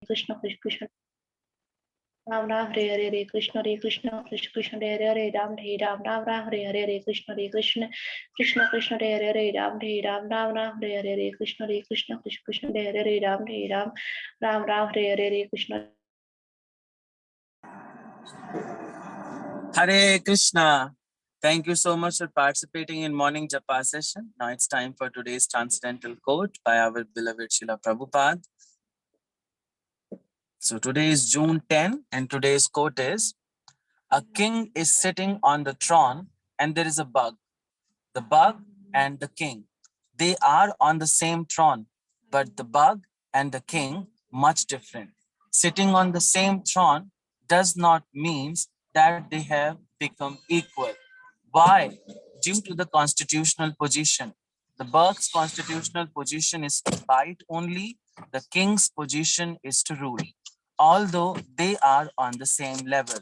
Krishna Krishna Krishna Ram Ram Hare Hare Krishna Krishna Krishna Hare Hare Ram Ram Ram Hare Krishna Krishna Krishna Hare Ram Ram Ram Hare Krishna Krishna Hare Ram Ram Hare Krishna Hare Krishna. Thank you so much for participating in morning japa session. Now it's time for today's transcendental quote by our beloved Srila Prabhupada. So today is June 10 and today's quote is, a king is sitting on the throne and there is a bug. The bug and the king, they are on the same throne, but the bug and the king much different. Sitting on the same throne does not mean that they have become equal. Why? Due to the constitutional position. The bug's constitutional position is to bite only, the king's position is to rule. Although they are on the same level,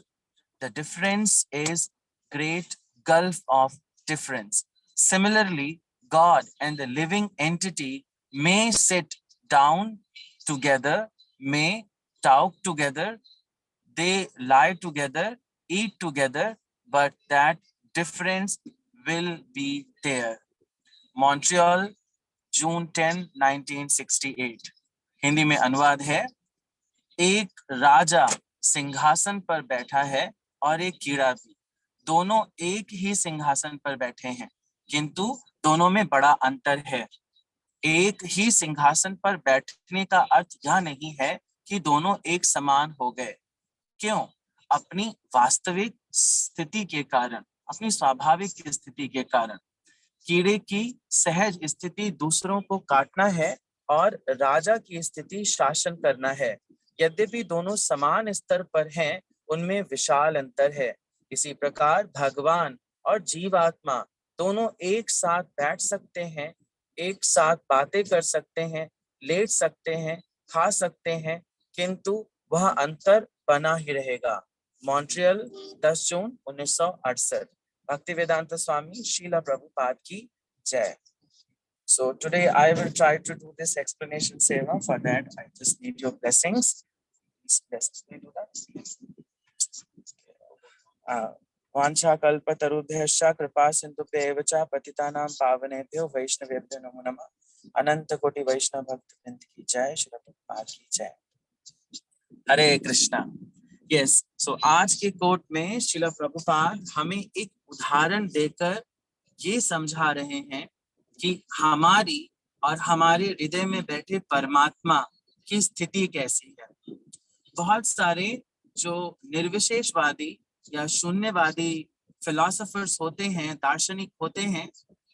the difference is great gulf of difference. Similarly, God and the living entity may sit down together, may talk together, they lie together, eat together, but that difference will be there. Montreal, June 10, 1968. Hindi में अनुवाद है, एक राजा सिंहासन पर बैठा है और एक कीड़ा भी। दोनों एक ही सिंहासन पर बैठे हैं, किंतु दोनों में बड़ा अंतर है। एक ही सिंहासन पर बैठने का अर्थ यह नहीं है कि दोनों एक समान हो गए। क्यों? अपनी वास्तविक स्थिति के कारण, अपनी स्वाभाविक स्थिति के कारण। कीड़े की सहज स्थिति दूसरों को काटना है और राजा की स्थिति शासन करना है। यद्यपि दोनों समान स्तर पर हैं, उनमें विशाल अंतर है। इसी प्रकार भगवान और जीवात्मा दोनों एक साथ बैठ सकते हैं, एक साथ बातें कर सकते हैं, लेट सकते हैं, खा सकते हैं, किंतु वह अंतर बना ही रहेगा। Montreal 10 June 1968। Bhaktivedanta Swami Srila Prabhupada ki jai. So today I will try to do this explanation seva. For that I just need your blessings. Please bless me do that. Vancha kalpatarubhyascha kripa sindhubhya cha patitanam pavanebhyo vaishnavebhyo namo namah. Ananta koti vaishnav bhakt vrind ki jai. Srila Prabhupada ki jai. Hare Krishna. Yes, so आज के coat में श्रील प्रभुपाद हमें एक उदाहरण देकर ये समझा रहे हैं कि हमारी और हमारे हृदय में बैठे परमात्मा की स्थिति कैसी है। बहुत सारे जो निर्विशेषवादी या शून्यवादी फिलोसोफर्स होते हैं, दार्शनिक होते हैं,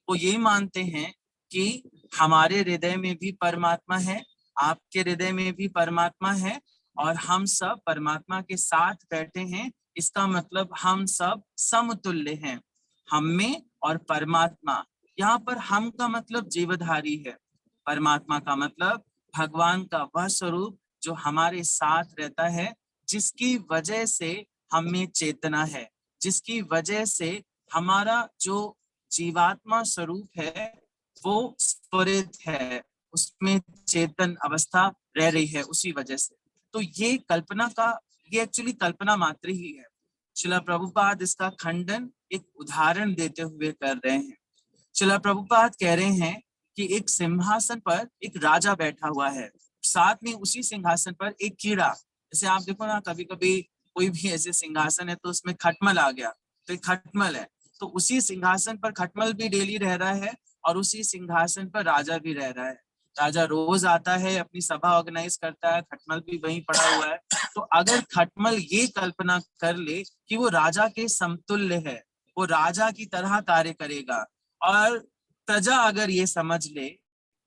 वो ये मानते हैं कि हमारे हृदय में भी परमात्मा है, आपके हृदय में भी परमात्मा है और हम सब परमात्मा के साथ बैठे हैं। इसका मतलब हम सब समतुल्य हैं, हम में और परमात्मा। यहाँ पर हम का मतलब जीवधारी है, परमात्मा का मतलब भगवान का वह स्वरूप जो हमारे साथ रहता है, जिसकी वजह से हम में चेतना है, जिसकी वजह से हमारा जो जीवात्मा स्वरूप है वो स्फुरित है, उसमें चेतन अवस्था रह रही है उसी वजह से। तो ये कल्पना का, ये एक्चुअली कल्पना मात्र ही है। श्रील प्रभुपाद इसका खंडन एक उदाहरण देते हुए कर रहे हैं। श्रील प्रभुपाद कह रहे हैं कि एक सिंहासन पर एक राजा बैठा हुआ है, साथ में उसी सिंहासन पर एक कीड़ा। जैसे आप देखो ना, कभी कभी कोई भी ऐसे सिंहासन है तो उसमें खटमल आ गया, तो एक खटमल है, तो उसी सिंहासन पर खटमल भी डेली रह रहा है और उसी सिंहासन पर राजा भी रह रहा है। राजा रोज आता है, अपनी सभा ऑर्गेनाइज करता है, खटमल भी वहीं पड़ा हुआ है। तो अगर खटमल ये कल्पना कर ले कि वो राजा के समतुल्य है, वो राजा की तरह कार्य करेगा, और प्रजा अगर ये समझ ले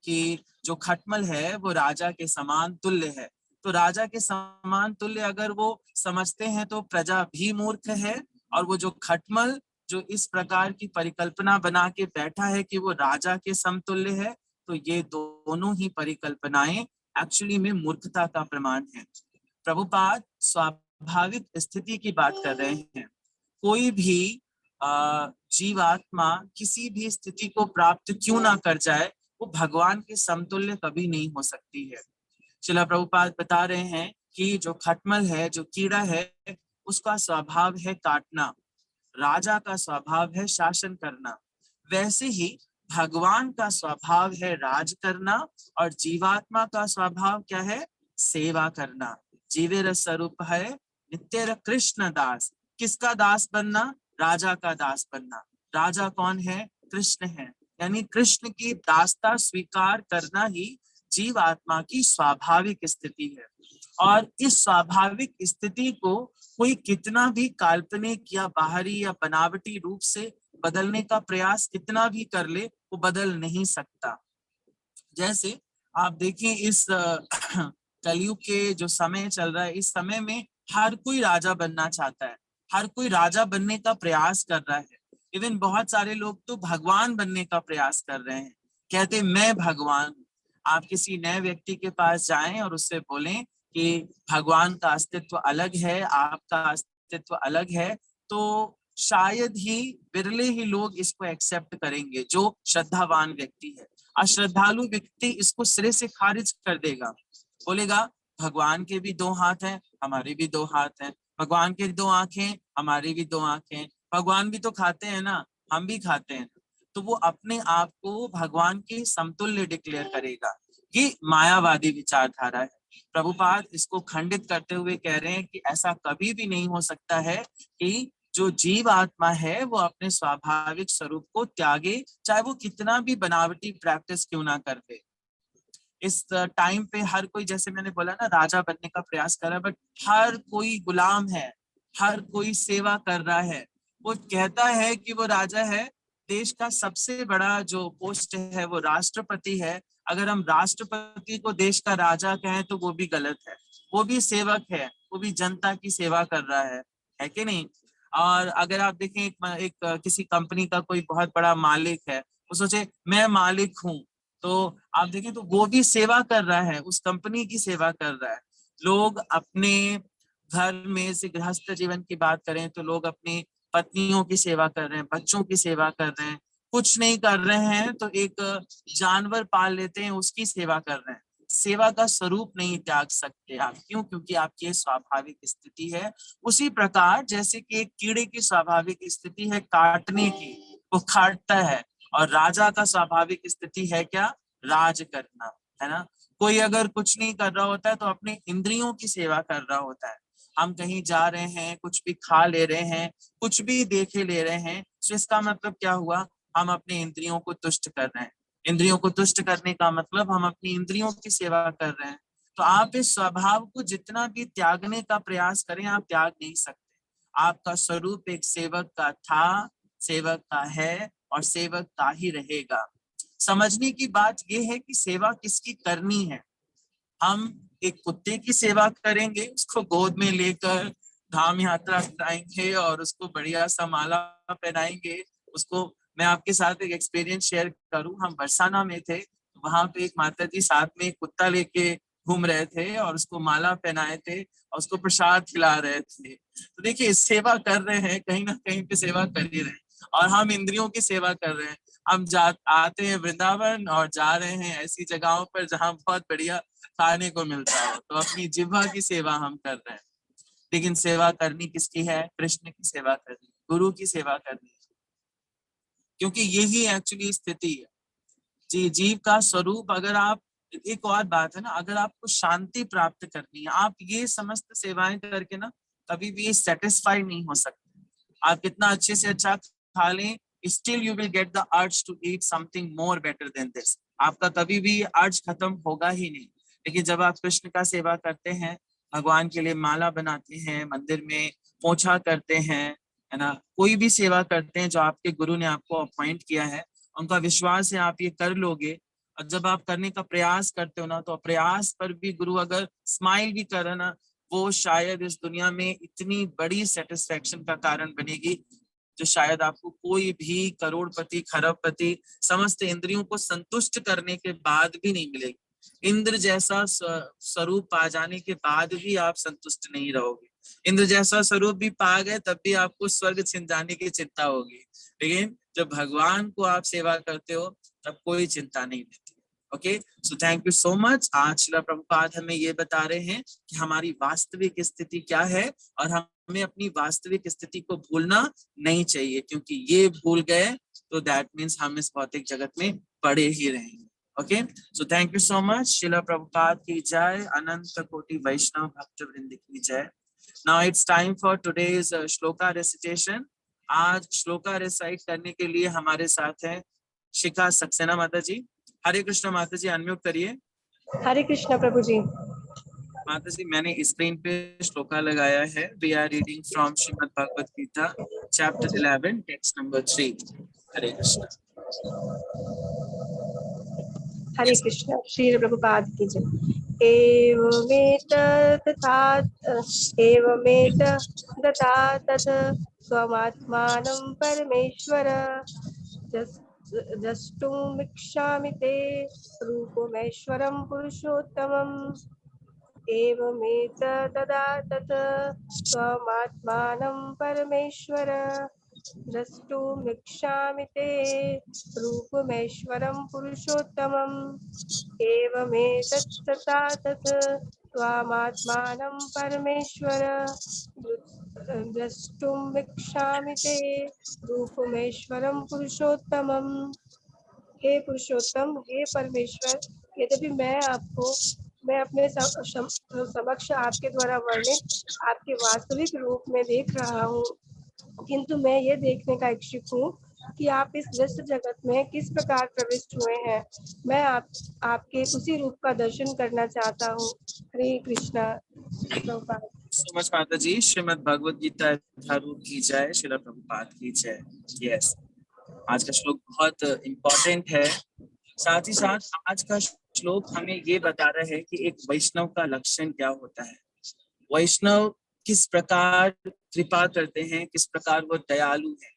कि जो खटमल है वो राजा के समान तुल्य है, तो राजा के समान तुल्य अगर वो समझते हैं तो प्रजा भी मूर्ख है। और वो जो खटमल जो इस प्रकार की परिकल्पना बना के बैठा है कि वो राजा के समतुल्य है, तो ये दोनों ही परिकल्पनाएं एक्चुअली में मूर्खता का प्रमाण है। प्रभुपाद स्वाभाविक स्थिति की बात कर रहे हैं। कोई भी जीवात्मा किसी भी स्थिति को प्राप्त क्यों ना कर जाए, वो भगवान के समतुल्य कभी नहीं हो सकती है। श्रील प्रभुपाद बता रहे हैं कि जो खटमल है, जो कीड़ा है, उसका स्वभाव है काटना, राजा का स्वभाव है शासन करना। वैसे ही भगवान का स्वभाव है राज करना और जीवात्मा का स्वभाव क्या है? सेवा करना। जीवेर स्वरूप है नित्य कृष्ण दास। किसका दास बनना? राजा का दास बनना। राजा कौन है? कृष्ण है। यानी कृष्ण की दासता स्वीकार करना ही जीव आत्मा की स्वाभाविक स्थिति है। और इस स्वाभाविक स्थिति को कोई कितना भी काल्पनिक या बाहरी या बनावटी रूप से बदलने का प्रयास कितना भी कर ले, वो बदल नहीं सकता। जैसे आप देखिए इस कलयुग के जो समय चल रहा है, इस समय में हर कोई राजा बनना चाहता है, हर कोई राजा बनने का प्रयास कर रहा है। इवन बहुत सारे लोग तो भगवान बनने का प्रयास कर रहे हैं, कहते मैं भगवान। आप किसी नए व्यक्ति के पास जाएं और उससे बोलें कि भगवान का अस्तित्व अलग है, आपका अस्तित्व अलग है, तो शायद ही बिरले ही लोग इसको एक्सेप्ट करेंगे, जो श्रद्धावान व्यक्ति है। अश्रद्धालु व्यक्ति इसको सिरे से खारिज कर देगा, बोलेगा भगवान के भी दो हाथ हैं, हमारे भी दो हाथ हैं, भगवान के दो आंखें, हमारी भी दो आंखें, भगवान भी तो खाते हैं ना, हम भी खाते हैं। तो वो अपने आप को भगवान के समतुल्य डिक्लेयर करेगा। ये मायावादी विचारधारा है। प्रभुपाद इसको खंडित करते हुए कह रहे हैं कि ऐसा कभी भी नहीं हो सकता है कि जो जीव आत्मा है वो अपने स्वाभाविक स्वरूप को त्यागे, चाहे वो कितना भी बनावटी प्रैक्टिस क्यों ना कर दे। इस टाइम पे हर कोई, जैसे मैंने बोला ना, राजा बनने का प्रयास कर रहा है, बट हर कोई गुलाम है, हर कोई सेवा कर रहा है। वो कहता है कि वो राजा है, देश का सबसे बड़ा जो पोस्ट है वो राष्ट्रपति है। अगर हम राष्ट्रपति को देश का राजा कहें तो वो भी गलत है, वो भी सेवक है, वो भी जनता की सेवा कर रहा है कि नहीं? और अगर आप देखें एक किसी कंपनी का कोई बहुत बड़ा मालिक है, वो सोचे मैं मालिक हूँ, तो आप देखें तो वो भी सेवा कर रहा है, उस कंपनी की सेवा कर रहा है। लोग अपने घर में से गृहस्थ जीवन की बात करें तो लोग अपनी पत्नियों की सेवा कर रहे हैं, बच्चों की सेवा कर रहे हैं। कुछ नहीं कर रहे हैं तो एक जानवर पाल लेते हैं, उसकी सेवा कर रहे हैं। सेवा का स्वरूप नहीं त्याग सकते आप, क्यों? क्योंकि आपकी स्वाभाविक स्थिति है। उसी प्रकार जैसे कि एक कीड़े की स्वाभाविक स्थिति है काटने की, वो काटता है, और राजा का स्वाभाविक स्थिति है क्या? राज करना, है ना? कोई अगर कुछ नहीं कर रहा होता है तो अपने इंद्रियों की सेवा कर रहा होता है। हम कहीं जा रहे हैं, कुछ भी खा ले रहे हैं, कुछ भी देखे ले रहे हैं, तो इसका मतलब क्या हुआ? हम अपने इंद्रियों को तुष्ट कर रहे हैं। इंद्रियों को तुष्ट करने का मतलब हम अपनी इंद्रियों की सेवा कर रहे हैं। तो आप इस स्वभाव को जितना भी त्यागने का प्रयास करें, आप त्याग नहीं सकते। आपका स्वरूप एक सेवक का था, सेवक का है और सेवक का ही रहेगा। समझने की बात यह है कि सेवा किसकी करनी है। हम एक कुत्ते की सेवा करेंगे, उसको गोद में लेकर धाम यात्रा कराएंगे और उसको बढ़िया सा माला पहनाएंगे। उसको मैं आपके साथ एक एक्सपीरियंस शेयर करूं, हम बरसाना में थे, वहां पे एक माता जी साथ में एक कुत्ता लेके घूम रहे थे और उसको माला पहनाए थे और उसको प्रसाद खिला रहे थे। तो देखिए, सेवा कर रहे हैं, कहीं ना कहीं पे सेवा कर ही रहे हैं। और हम इंद्रियों की सेवा कर रहे हैं। हम आते हैं वृंदावन और जा रहे हैं ऐसी जगहों पर जहाँ बहुत बढ़िया खाने को मिलता हो, तो अपनी जिह्वा की सेवा हम कर रहे हैं। लेकिन सेवा करनी किसकी है? कृष्ण की सेवा करनी, गुरु की सेवा करनी, क्योंकि यही एक्चुअली स्थिति है। जी, जीव का स्वरूप, अगर आप, एक और बात है ना, अगर आपको शांति प्राप्त करनी है, आप ये समस्त सेवाएं करके ना कभी भी सेटिस्फाई नहीं हो सकते। आप कितना अच्छे से अच्छा खा लें, still you will get the urge to eat something more better than this. आपका कभी भी अर्ज खत्म होगा ही नहीं। लेकिन जब आप कृष्ण का सेवा करते हैं, भगवान के लिए माला बनाते हैं, मंदिर में पोछा करते हैं, है ना, कोई भी सेवा करते हैं जो आपके गुरु ने आपको अपॉइंट किया है, उनका विश्वास है आप ये कर लोगे। और जब आप करने का प्रयास करते हो ना, तो प्रयास पर भी गुरु अगर स्माइल भी करे ना, वो शायद इस दुनिया में इतनी बड़ी सेटिस्फेक्शन का कारण बनेगी जो शायद आपको कोई भी करोड़पति खरबपति समस्त इंद्रियों को संतुष्ट करने के बाद भी नहीं मिलेगी। इंद्र जैसा स्वरूप पा जाने के बाद भी आप संतुष्ट नहीं रहोगे। इंद्र जैसा स्वरूप भी पा गए तब भी आपको स्वर्ग छिन जाने की चिंता होगी। लेकिन जब भगवान को आप सेवा करते हो तब कोई चिंता नहीं रहती। Okay, so thank you so much. आज श्रील प्रभुपाद हमें ये बता रहे हैं कि हमारी वास्तविक स्थिति क्या है और हमें अपनी वास्तविक स्थिति को भूलना नहीं चाहिए, क्योंकि ये भूल गए तो दैट मीन्स हम इस भौतिक जगत में पड़े ही रहेंगे। Okay, so thank you so much. Srila Prabhupada की जय, अनंत कोटि वैष्णव भक्त वृंद की जय। Now it's time for today's shloka recitation. आज श्लोका रिसाइट करने के लिए हमारे साथ है शिखा सक्सेना माता जी। हरे कृष्ण माता जी, अनम्यूट करिए। हरे कृष्ण प्रभु जी। माता जी, मैंने स्क्रीन पे श्लोका लगाया है। We are reading from Shrimad Bhagavad Gita chapter 11 text number 3। Hare Krishna. Hare Krishna. Shri Prabhupada की जय। एवमेतत् गता तत् स्वमात्मानं परमेश्वर द्रष्टुमिच्छामि ते रूपमेश्वरं पुरुषोत्तमम्। एवमेतदा तत् स्वमात्मानं परमेश्वर द्रष्टुमिच्छामि ते रूपमेश्वरं पुरुषोत्तमम्। एवमेतत् तथा तत् त्वामात्मानं परमेश्वर द्रष्टुमिच्छामि ते रूपमेश्वरं पुरुषोत्तमम्। हे पुरुषोत्तम, हे परमेश्वर, यद्यपि मैं अपने समक्ष आपके द्वारा वर्णित आपके वास्तविक रूप में देख रहा हूँ, किंतु मैं ये देखने का इच्छुक हूँ कि आप इस दृश्य जगत में किस प्रकार प्रविष्ट हुए हैं। मैं आपके उसी रूप का दर्शन करना चाहता हूँ। हरे कृष्णा। प्रभुपाद। सो मच माता जी। श्रीमद् भगवत गीता यथारूप की जय, श्रील प्रभुपाद की जय। यस, आज का श्लोक बहुत इम्पोर्टेंट है। साथ ही साथ आज का श्लोक हमें ये बता रहा है कि एक वैष्णव का लक्षण क्या होता है, वैष्णव किस प्रकार कृपा करते हैं, किस प्रकार वो दयालु है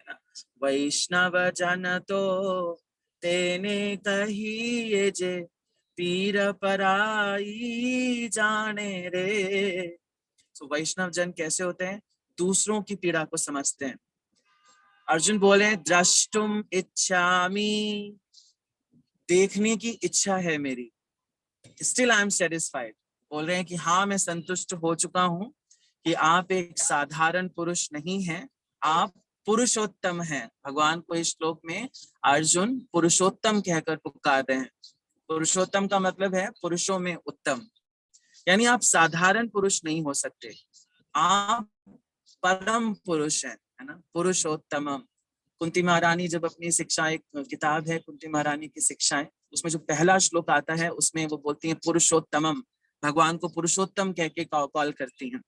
ना। वैष्णव जन तो तेने कहिए जे पीर पराई जाने रे। तो वैष्णव जन कैसे होते हैं, दूसरों की पीड़ा को समझते हैं। अर्जुन बोले द्रष्टुम इच्छामि, देखने की इच्छा है मेरी। स्टिल आई एम सेटिस्फाइड, बोल रहे हैं कि हाँ मैं संतुष्ट हो चुका हूँ कि आप एक साधारण पुरुष नहीं हैं, आप पुरुषोत्तम हैं। भगवान को इस श्लोक में अर्जुन पुरुषोत्तम कहकर पुकार रहे हैं। पुरुषोत्तम का मतलब है पुरुषों में उत्तम, यानी आप साधारण पुरुष नहीं हो सकते, आप परम पुरुष हैं, है ना, पुरुषोत्तमम। कुंती महारानी जब अपनी शिक्षाएं, किताब है कुंती महारानी की शिक्षाएं, उसमें जो पहला श्लोक आता है उसमें वो बोलती हैं पुरुषोत्तमम, भगवान को पुरुषोत्तम कह के कॉल करती हैं।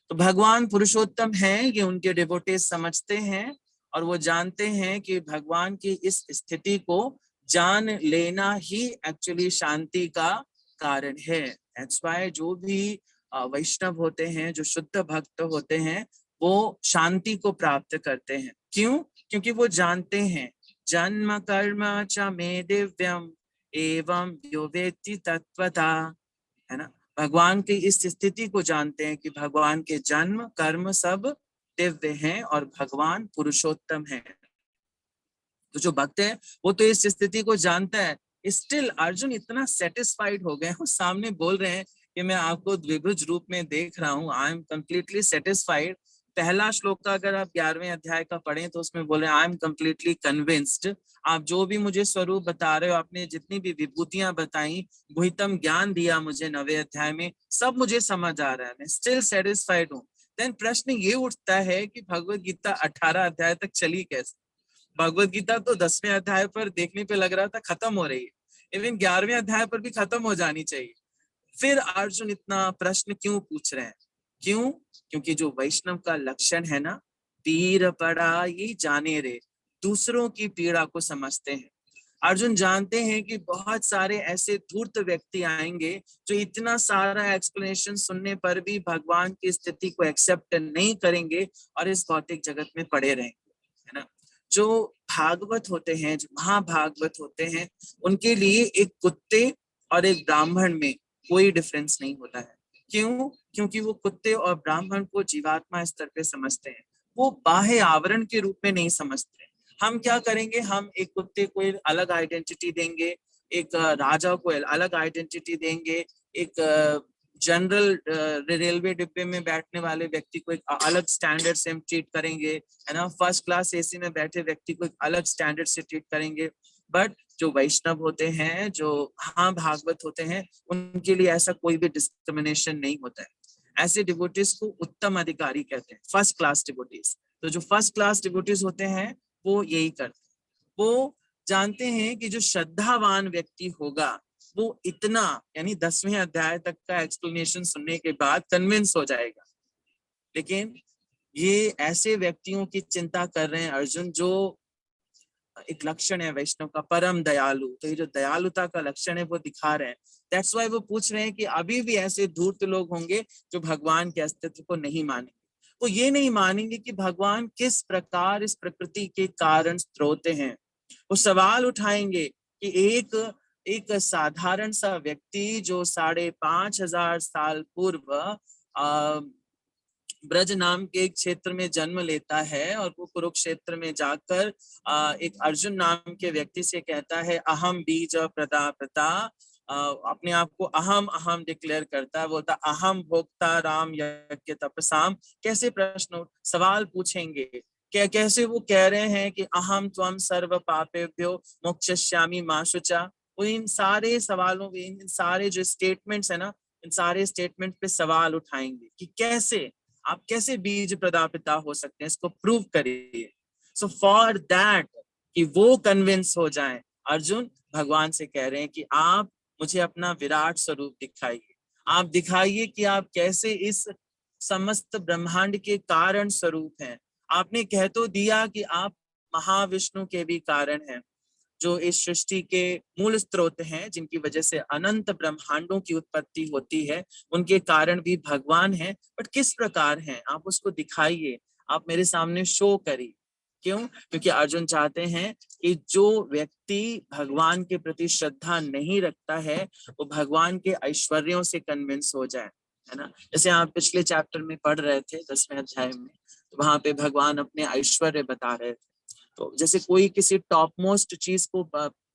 तो भगवान पुरुषोत्तम है, ये उनके डिवोटीज समझते हैं और वो जानते हैं कि भगवान की इस स्थिति को जान लेना ही एक्चुअली शांति का कारण है। दैट्स व्हाई जो भी वैष्णव होते हैं, जो शुद्ध भक्त होते हैं, वो शांति को प्राप्त करते हैं। क्यों? क्योंकि वो जानते हैं जन्म कर्म च मे दिव्यम एवं यो वेत्ति तत्वता, है ना। भगवान की इस स्थिति को जानते हैं कि भगवान के जन्म कर्म सब दिव्य हैं और भगवान पुरुषोत्तम है। तो जो भक्त है वो तो इस स्थिति को जानता है। स्टिल अर्जुन इतना सेटिस्फाइड हो गए, वो सामने बोल रहे हैं कि मैं आपको द्विभुज रूप में देख रहा हूँ, आई एम कंप्लीटली सेटिस्फाइड। पहला श्लोक का अगर आप 11वें अध्याय का पढ़ें तो उसमें बोले आई एम कंप्लीटली कन्विंस्ड। आप जो भी मुझे स्वरूप बता रहे हो, आपने जितनी भी विभूतियां बताई, गुहितम ज्ञान दिया मुझे 9वें अध्याय में, सब मुझे समझ आ रहा है, मैं स्टिल सेटिस्फाइड हूँ। देन प्रश्न ये उठता है कि भगवत गीता 18 अध्याय तक चली कैसे? भगवत गीता तो 10वें अध्याय पर देखने पे लग रहा था खत्म हो रही है, इवन 11वें अध्याय पर भी खत्म हो जानी चाहिए। फिर अर्जुन इतना प्रश्न क्यों पूछ रहे हैं? क्यों? क्योंकि जो वैष्णव का लक्षण है ना, पीर पराई जाने रे, दूसरों की पीड़ा को समझते हैं। अर्जुन जानते हैं कि बहुत सारे ऐसे धूर्त व्यक्ति आएंगे जो इतना सारा एक्सप्लेनेशन सुनने पर भी भगवान की स्थिति को एक्सेप्ट नहीं करेंगे और इस भौतिक जगत में पड़े रहेंगे, है ना। जो भागवत होते हैं, जो महाभागवत होते हैं, उनके लिए एक कुत्ते और एक ब्राह्मण में कोई डिफरेंस नहीं होता है। क्यों? क्योंकि वो कुत्ते और ब्राह्मण को जीवात्मा स्तर पे समझते हैं, वो बाह्य आवरण के रूप में नहीं समझते। हम क्या करेंगे, हम एक कुत्ते को अलग आइडेंटिटी देंगे, एक राजा को अलग आइडेंटिटी देंगे, एक जनरल रेलवे डिब्बे में बैठने वाले व्यक्ति को एक अलग स्टैंडर्ड से हम ट्रीट करेंगे, है ना। फर्स्ट क्लास एसी में बैठे व्यक्ति को एक अलग स्टैंडर्ड से ट्रीट करेंगे। बट जो वैष्णव होते हैं, जो भागवत होते हैं, उनके लिए ऐसा कोई भी डिस्क्रिमिनेशन नहीं होता है। ऐसे डिवोटीज को उत्तम अधिकारी कहते हैं, फर्स्ट क्लास डिवोटीज। तो जो फर्स्ट क्लास डिवोटीज होते हैं वो यही करते हैं, वो जानते हैं कि जो श्रद्धावान व्यक्ति होगा वो इतना, यानी 10वें अध्याय तक का एक्सप्लेनेशन सुनने के बाद कन्विंस हो जाएगा। लेकिन ये ऐसे व्यक्तियों की चिंता कर रहे हैं अर्जुन, जो एक लक्षण है वैष्णव का, परम दयालु। तो ये जो दयालुता का लक्षण है वो दिखा रहे हैं। दैट्स वाई वो पूछ रहे हैं कि अभी भी ऐसे धूर्त लोग होंगे जो भगवान के अस्तित्व को नहीं मानेंगे। वो ये नहीं मानेंगे कि भगवान किस प्रकार इस प्रकृति के कारण स्रोत हैं। वो सवाल उठाएंगे कि एक साधारण सा व्यक्ति जो 5,500 साल पूर्व ब्रज नाम के एक क्षेत्र में जन्म लेता है और वो कुरुक्षेत्र में जाकर एक अर्जुन नाम के व्यक्ति से कहता है अहम बीज प्रदापिता, अपने आप को अहम अहम डिक्लेयर करता है, बोलता अहम भोक्ता राम यज्ञ तपसाम। कैसे प्रश्न सवाल पूछेंगे, कैसे वो कह रहे हैं कि अहम त्वम सर्व पापेभ्यो मोक्षयिष्यामि मा शुचा। वो इन सारे सवालों, इन सारे जो स्टेटमेंट्स है ना, इन सारे स्टेटमेंट पे सवाल उठाएंगे कि कैसे आप कैसे बीज प्रदापिता हो सकते हैं, इसको प्रूव करिए। सो फॉर दैट कि वो कन्विंस हो जाएं, अर्जुन भगवान से कह रहे हैं कि आप मुझे अपना विराट स्वरूप दिखाइए, आप दिखाइए कि आप कैसे इस समस्त ब्रह्मांड के कारण स्वरूप हैं। आपने कह तो दिया कि आप महाविष्णु के भी कारण हैं, जो इस सृष्टि के मूल स्रोत हैं, जिनकी वजह से अनंत ब्रह्मांडों की उत्पत्ति होती है, उनके कारण भी भगवान हैं। बट किस प्रकार हैं आप उसको दिखाइए, आप मेरे सामने शो करिए। क्यों? क्योंकि अर्जुन चाहते हैं कि जो व्यक्ति भगवान के प्रति श्रद्धा नहीं रखता है वो भगवान के ऐश्वर्यों से कन्विंस हो जाए, है ना। जैसे आप पिछले चैप्टर में पढ़ रहे थे 10वें अध्याय में, तो वहां पे भगवान अपने ऐश्वर्य बता रहे थे। तो जैसे कोई किसी टॉप मोस्ट चीज को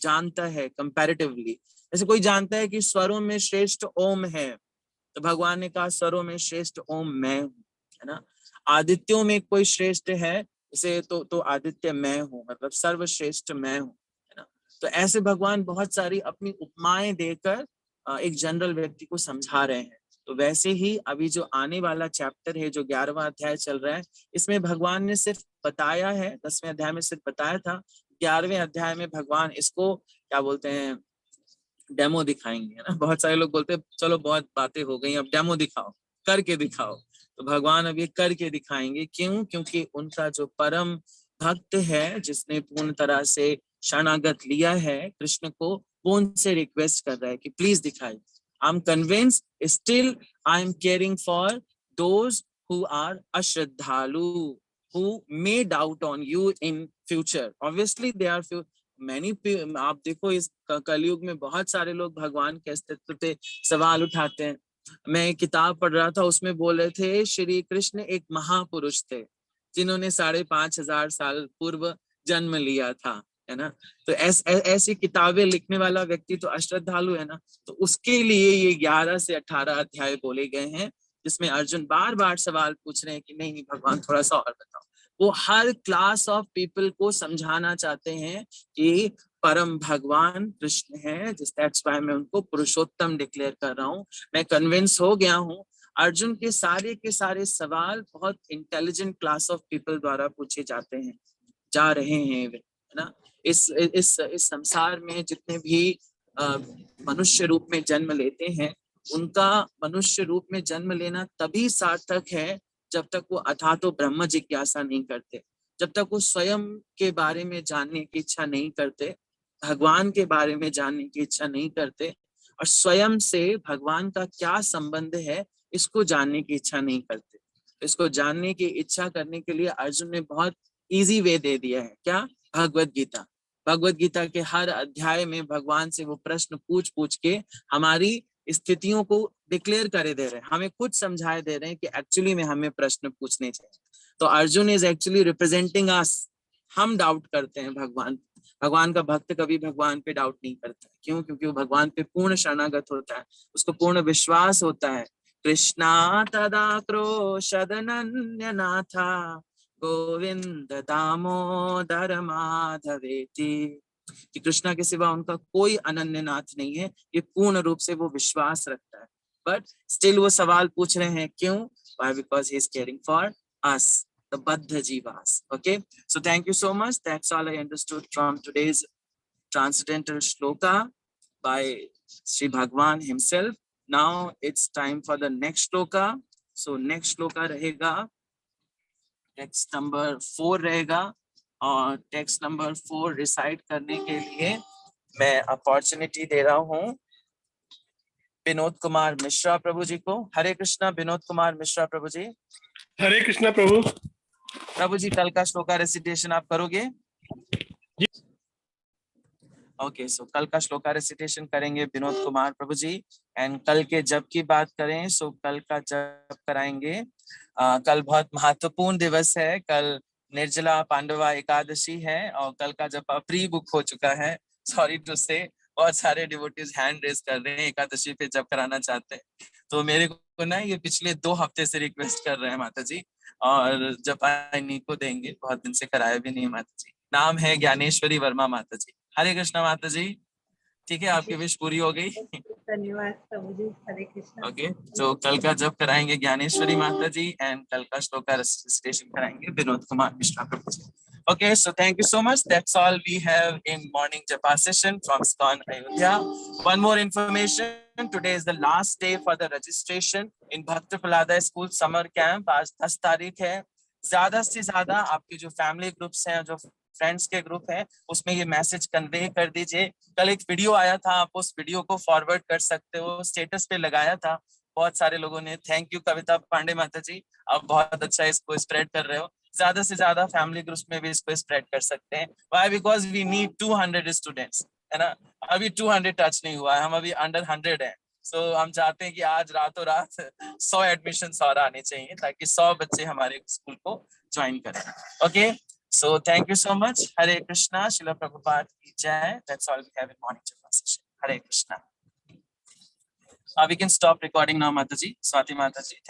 जानता है कंपैरेटिवली, जैसे कोई जानता है कि स्वरों में श्रेष्ठ ओम है, तो भगवान ने कहा स्वरों में श्रेष्ठ ओम मैं हूँ, है ना। आदित्यों में कोई श्रेष्ठ है इसे तो आदित्य मैं हूँ, मतलब सर्वश्रेष्ठ मैं हूँ, है ना। तो ऐसे भगवान बहुत सारी अपनी उपमाएं देकर एक जनरल व्यक्ति को समझा रहे हैं। तो वैसे ही अभी जो आने वाला चैप्टर है, जो 11वां अध्याय चल रहा है, इसमें भगवान ने सिर्फ बताया है, 10वें अध्याय में सिर्फ बताया था, 11वें अध्याय में भगवान इसको क्या बोलते हैं, डेमो दिखाएंगे, है ना। बहुत सारे लोग बोलते हैं चलो बहुत बातें हो गई, अब डेमो दिखाओ, करके दिखाओ। तो भगवान अब ये करके दिखाएंगे। क्यों? क्योंकि उनका जो परम भक्त है, जिसने पूर्ण तरह से शरणागत लिया है कृष्ण को, वो उनसे रिक्वेस्ट कर रहा है कि प्लीज दिखाइए। I am convinced, still I am caring for those who are अश्रद्धालु, who may doubt on you in future. Obviously there are many, आप देखो इस कलयुग में बहुत सारे लोग भगवान के अस्तित्व पे सवाल उठाते हैं। मैं एक किताब पढ़ रहा था, उसमें बोल रहे थे श्री कृष्ण एक महापुरुष थे जिन्होंने 5,500 साल पूर्व जन्म लिया था, है ना। तो ऐसी किताबें लिखने वाला व्यक्ति तो अश्रद्धालु है ना। तो उसके लिए ये 11 से 18 अध्याय बोले गए हैं, जिसमें अर्जुन बार बार सवाल पूछ रहे हैं कि नहीं भगवान थोड़ा सा और बताओ। वो हर क्लास ऑफ पीपल को समझाना चाहते हैं कि परम भगवान कृष्ण है, जिस दैट्स व्हाई मैं उनको पुरुषोत्तम डिक्लेयर कर रहा हूँ। मैं कन्विंस हो गया हूँ। अर्जुन के सारे सवाल बहुत इंटेलिजेंट क्लास ऑफ पीपल द्वारा पूछे जाते हैं, जा रहे हैं, है ना। इस संसार में जितने भी मनुष्य रूप में जन्म लेते हैं, उनका मनुष्य रूप में जन्म लेना तभी सार्थक है जब तक वो अथाह तो ब्रह्म जिज्ञासा नहीं करते, जब तक वो स्वयं के बारे में जानने की इच्छा नहीं करते, भगवान के बारे में जानने की इच्छा नहीं करते, और स्वयं से भगवान का क्या संबंध है इसको जानने की इच्छा नहीं करते। इसको जानने की इच्छा करने के लिए अर्जुन ने बहुत इजी वे दे दिया है। क्या? भगवत गीता। भगवत गीता के हर अध्याय में भगवान से वो प्रश्न पूछ पूछ के हमारी स्थितियों को डिक्लेयर करे दे रहे हैं, हमें कुछ समझाए दे रहे हैं कि एक्चुअली में हमें प्रश्न पूछने चाहिए। तो अर्जुन इज एक्चुअली रिप्रेजेंटिंग अस। हम डाउट करते हैं भगवान, भगवान का भक्त कभी भगवान पे डाउट नहीं करता। क्यों? क्योंकि वो भगवान पे पूर्ण शरणागत होता है, उसको पूर्ण विश्वास होता है। कृष्णा तदा क्रोशदनन्यनाथा गोविंद दामोदर माधवेति, कि कृष्णा के सिवा उनका कोई अनन्य नाथ नहीं है, ये पूर्ण रूप से वो विश्वास रखता है। बट स्टिल वो सवाल पूछ रहे हैं, क्यों? Why? Because he is caring for us, the Baddha Jivas. Okay, so thank you so much. That's all I understood from today's transcendental shloka by Sri Bhagwan himself. Now it's time for the next shloka. So next shloka रहेगा text number 4 रहेगा, और text number 4 recite करने के लिए मैं opportunity दे रहा हूँ विनोद कुमार मिश्रा प्रभु जी को। हरे कृष्णा विनोद कुमार मिश्रा प्रभु जी। हरे कृष्णा प्रभु। प्रभु जी कल का श्लोका रेसिटेशन आप करोगे? ओके, सो कल का श्लोका रेसिटेशन करेंगे विनोद कुमार प्रभु जी। एंड कल के जप की बात करें, सो कल का जप कराएंगे। कल बहुत महत्वपूर्ण दिवस है, कल निर्जला पांडवा एकादशी है, और कल का जप प्री बुक हो चुका है। सॉरी टू से, बहुत सारे डिवोटीज हैंड रेज कर रहे हैं, एकादशी पे जप कराना चाहते हैं। तो मेरे को ना ये पिछले 2 हफ्ते से रिक्वेस्ट कर रहे हैं माता जी, और जप इन्हीं को देंगे, बहुत दिन से कराया भी नहीं माता जी। नाम है ज्ञानेश्वरी वर्मा माता जी। हरे कृष्णा माता जी। ठीक है, आपकी विश पूरी हो गई। धन्यवाद प्रभु जी। हरे कृष्णा। ओके, तो कल का जप कराएंगे ज्ञानेश्वरी माता जी, एंड कल का श्लोका रेसिटेशन कराएंगे विनोद कुमार मिश्रा प्रभु जी। Okay, so thank you so much. That's all we have in morning japa session from ISKCON Ayodhya. One more information. Today is the last day for the registration in Bhakta Prahlada School summer camp. आज 10 तारीख है। ज्यादा से ज्यादा आपके जो family groups हैं, जो फ्रेंड्स के ग्रुप हैं, उसमें ये मैसेज कन्वे कर दीजिए। कल एक वीडियो आया था, आप उस वीडियो को फॉरवर्ड कर सकते हो, स्टेटस पे लगाया था बहुत सारे लोगों ने। थैंक यू कविता पांडे माता जी, आप बहुत अच्छा इसको स्प्रेड कर रहे हो। ज्यादा से ज्यादा फैमिली ग्रुप्स में भी इसको स्प्रेड कर सकते हैं। Why? Because we need 200 students, है ना। अभी 200 टच नहीं हुआ है, हम अभी अंडर 100 हैं। सो हम चाहते हैं कि आज रातों रात 100 एडमिशंस और आने चाहिए, ताकि 100 बच्चे हमारे स्कूल को ज्वाइन करें। Okay, so thank you so much. Hare Krishna. Srila Prabhupada की जय। That's all we have in morning japa session. Hare Krishna. We can stop recording now, Mataji. Swati Mataji.